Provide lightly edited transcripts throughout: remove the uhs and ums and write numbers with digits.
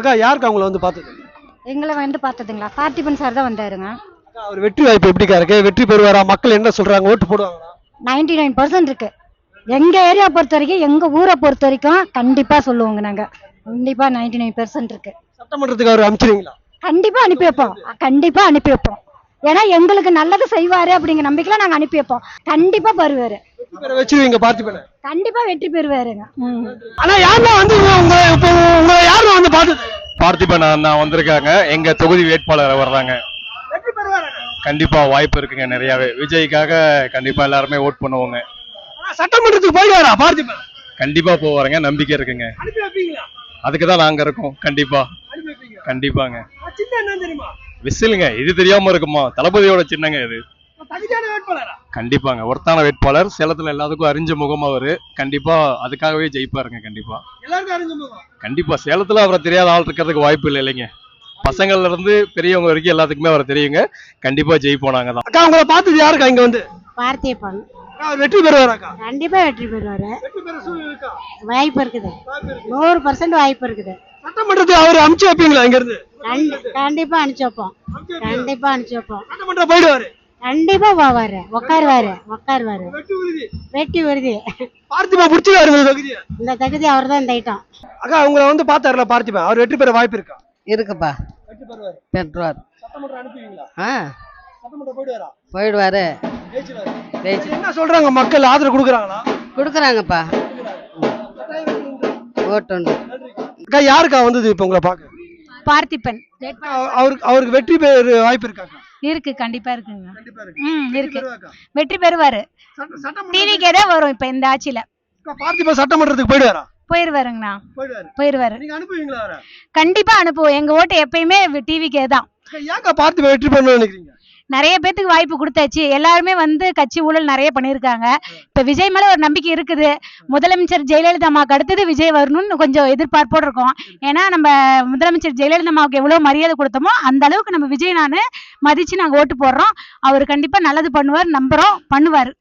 அக்கா யாருக்கு அவங்கள வந்து பார்த்தது? எங்களை வந்து பார்த்ததுங்களா, பார்த்திபன் சார் தான் வந்தாருங்க. அக்கா அவர் வெற்றி வாய்ப்பு எப்படிக்கா இருக்கு? வெற்றி பெறுவாரா? மக்கள் என்ன சொல்றாங்க? ஓட்டு போடுவாங்களா? 99% இருக்கு. எங்க ஏரியா பொறுத்த வரைக்கும், எங்க ஊரை பொறுத்த வரைக்கும் கண்டிப்பா சொல்லுவோங்க நாங்க. கண்டிப்பா 99% இருக்கு. சட்டமன்றத்துக்கு அவர் அனுப்பிச்சிருவீங்களா? கண்டிப்பா அனுப்பி வைப்போம். கண்டிப்பா அனுப்பி வைப்போம். ஏன்னா எங்களுக்கு நல்லது செய்வாரு அப்படிங்கிற நம்பிக்கையில நாங்க அனுப்பி வைப்போம். கண்டிப்பா பெறுவாரு. வச்சிருவீங்க பார்த்திபனை? கண்டிப்பா வெற்றி பெறுவாருங்க. ஆனா யாருன்னா வந்து உங்களை யாரும் வந்து பார்த்தது? பார்த்திபன் அண்ணா வந்திருக்காங்க, எங்க தொகுதி வேட்பாளர் வர்றாங்க. கண்டிப்பா வாய்ப்பு இருக்குங்க நிறையவே. விஜய்க்காக கண்டிப்பா எல்லாருமே ஓட் பண்ணுவோங்க. சட்டமன்றத்துக்கு போயிடுவாரா பார்த்திபன்? கண்டிப்பா போவாருங்க, நம்பிக்கை இருக்குங்க. அனுப்பி வைப்பீங்களா? அதுக்குதான் நாங்க இருக்கோம். கண்டிப்பா கண்டிப்பாங்க. விசிலுங்க, இது தெரியாம இருக்குமா? தளபதியோட சின்னங்க இது. கண்டிப்பாங்க ஒருத்தான வேட்பாளர். சேலத்துல எல்லாத்துக்கும் அறிஞ்ச முகம் அவரு. கண்டிப்பா அதுக்காகவே ஜெயிப்பாருங்க. கண்டிப்பா கண்டிப்பா சேலத்துல அவரை தெரியாத ஆள் இருக்கிறதுக்கு வாய்ப்பு இல்லை இல்லைங்க. பசங்கள்ல இருந்து பெரியவங்க வரைக்கும் எல்லாத்துக்குமே அவரை தெரியுங்க. கண்டிப்பா ஜெயிப்போம் நாங்க தான். அக்கா உங்களை பார்த்தது யாருக்கா இங்க வந்து? பார்த்திபன் வெற்றி பெறுவாராக்கா? கண்டிப்பா வெற்றி பெறுவாரு. வாய்ப்பு இருக்குது. 100% வாய்ப்பு இருக்குது. சட்டமன்றத்துக்கு அவர் அனுப்பிச்சு வைப்பீங்களா இங்க இருந்து? கண்டிப்பா அனுப்பிச்சு வைப்போம். கண்டிப்பா அனுப்பிச்சு வைப்போம். சட்டமன்றம் போயிடுவாரு? கண்டிப்பா போவாரு. உட்காருவாரு. வெற்றி உறுதி. பார்த்திபன் பிடிச்சிருவாரு இந்த தொகுதியை? இந்த தகுதி அவர் தான் இந்த ஐட்டம். அக்கா உங்களை வந்து பார்த்தாருல பார்த்திபன், அவர் வெற்றி பெற வாய்ப்பு இருக்கா? இருக்குப்பா, வெற்றி பெறுவாரு. பெற்றுவார். சட்டமன்றம் அனுப்புவீங்களா? சட்டமன்றம் போயிடுவாரா? போயிடுவாரு. என்ன சொல்றாங்க மக்கள்? ஆதரவு கொடுக்குறாங்களா? கொடுக்குறாங்கப்பா. ஓட்டு. அக்கா யாருக்கா வந்தது இப்ப உங்களை பார்க்க? பார்த்திபன். அவருக்கு வெற்றி பெற வாய்ப்பு இருக்காக்கா? இருக்கு. கண்டிப்பா இருக்குங்க. இருக்கு. பெறுவாக்கா? வெற்றி பெறுவாரு. டிவிக்கே தான் வரும் இப்ப இந்த ஆட்சியில. பார்த்திபன் சட்டமன்றத்துக்கு போயிடுவாரா? போயிருவாருங்கண்ணா. போயிருவாரு. நீங்க அனுப்புவீங்களா அவரை? கண்டிப்பா அனுப்புவோம். எங்க ஓட்டு எப்பயுமே டிவிக்கே தான். ஏன்க்கா பார்த்திபன் வெற்றி பண்ணணும்னு நினைக்கிறீங்க? நிறைய பேத்துக்கு வாய்ப்பு கொடுத்தாச்சு. எல்லாருமே வந்து கட்சி ஊழல் நிறைய பண்ணியிருக்காங்க. இப்ப விஜய் மேல ஒரு நம்பிக்கை இருக்குது. முதலமைச்சர் ஜெயலலிதா அம்மாவுக்கு அடுத்தது விஜய் வரணும்னு கொஞ்சம் எதிர்பார்ப்போடு இருக்கோம். ஏன்னா நம்ம முதலமைச்சர் ஜெயலலிதா அம்மாவுக்கு எவ்வளவு மரியாதை கொடுத்தோமோ அந்த அளவுக்கு நம்ம விஜய் நானு மதிச்சு நாங்க ஓட்டு போடுறோம். அவர் கண்டிப்பா நல்லது பண்ணுவார், நம்புறோம். பண்ணுவாரு.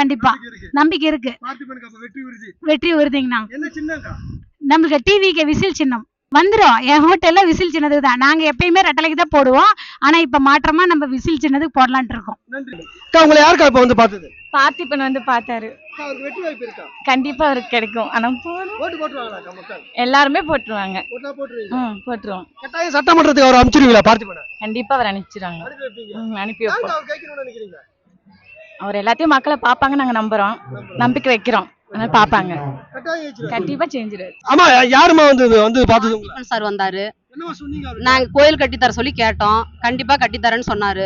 கண்டிப்பா நம்பிக்கை இருக்கு. வெற்றி உறுதிங்கண்ணா. நம்மளுக்கு டிவிக்கு விசில் சின்னம் வந்துரும். என் ஹோட்டல்ல விசில் சின்னதுக்கு தான். நாங்க எப்பயுமே ரெட்டலைக்கு தான் போடுவோம். ஆனா இப்ப மாற்றமா நம்ம விசில் சின்னதுக்கு போடலான்ட்டு இருக்கோம். உங்களை யாருக்கா இப்ப வந்து பார்த்தது? பார்த்திபன் வந்து பார்த்தாரு. வெற்றி வாய்ப்பு இருக்கா? கண்டிப்பா அவருக்கு கிடைக்கும். ஆனா ஓட்டு போட்டுருவாங்களா மக்கள்? எல்லாருமே போட்டுருவாங்க. போட்டுருவோம். கட்டாயம் சட்டமன்றத்துக்கு அவர் அனுப்பிச்சிருவீங்களா பார்த்திபனை? கண்டிப்பா அவர் அனுப்பிச்சிருவாங்க. அனுப்பி வைப்போம். அவர் கேட்கணும்னு நினைக்கிறீங்க? அவர் எல்லாத்தையும் மக்களை பாப்பாங்க. நாங்க நம்புறோம், நம்பிக்கை வைக்கிறோம். பாப்பாங்க. கண்டிப்பா செஞ்சிரு. ஆமா யாருமா வந்து பார்த்தது உங்களை? சார் வந்தாரு. நாங்க கோயில் கட்டி தர சொல்லி கேட்டோம். கண்டிப்பா கட்டி தரேன்னு சொன்னாரு.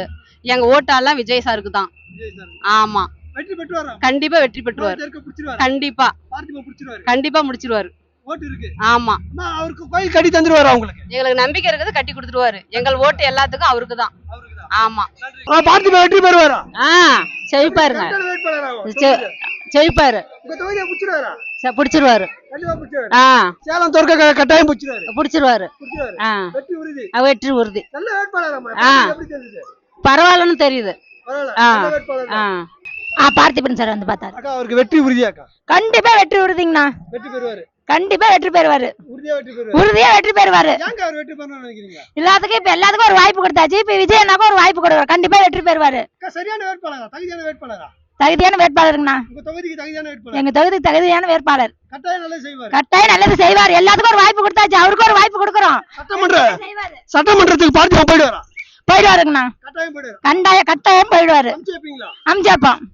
எங்க ஓட்டெல்லாம் விஜய் சாருக்கு தான். ஆமா கண்டிப்பா வெற்றி பெற்றுவார். கண்டிப்பா கண்டிப்பா முடிச்சிருவாரு. ஆமா அவருக்கு கோயில் கட்டி தந்துருவாரு. உங்களுக்கு எங்களுக்கு நம்பிக்கை இருக்குது, கட்டி கொடுத்துருவாரு. எங்கள் ஓட்டு எல்லாத்துக்கும் அவருக்கு தான். ஆமா பார்த்திபன் வெற்றி பெறுவாரா? செழிப்பாருங்க. செழிப்பாரு. பிடிச்சிருவாரு. சேலம் தோற்க கட்டாயம் பிடிச்சிருவாரு. வெற்றி உறுதி. பரவாயில்லன்னு தெரியுது. பார்த்திபன் சார் வந்து பார்த்தாரு. அவருக்கு வெற்றி உறுதியாக்கா? கண்டிப்பா வெற்றி உறுதிங்கண்ணா. வெற்றி பெறுவாரு. கண்டிப்பா வெற்றி பெறுவாரு. உறுதியா வெற்றி பெறுவாரு. எல்லாத்துக்கும் இப்ப எல்லாத்துக்கும் ஒரு வாய்ப்பு கொடுத்தாச்சு. இப்ப விஜய் அண்ணாக்கும் ஒரு வாய்ப்பு கொடுவாரு. கண்டிப்பா வெற்றி பெறுவாரு. தகுதியான வேட்பாளருங்கண்ணா. எங்க தொகுதிக்கு தகுதியான வேட்பாளர். கட்டாயம் நல்லது செய்வார். எல்லாத்துக்கும் ஒரு வாய்ப்பு கொடுத்தாச்சு. அவருக்கு ஒரு வாய்ப்பு கொடுக்குறோம். சட்டமன்றத்துக்கு பார்த்திபன் போயிடுவாரா? போயிடுவாருங்கண்ணா. கட்டாயம் போயிடுவாரு. அமிச்சாப்போம்.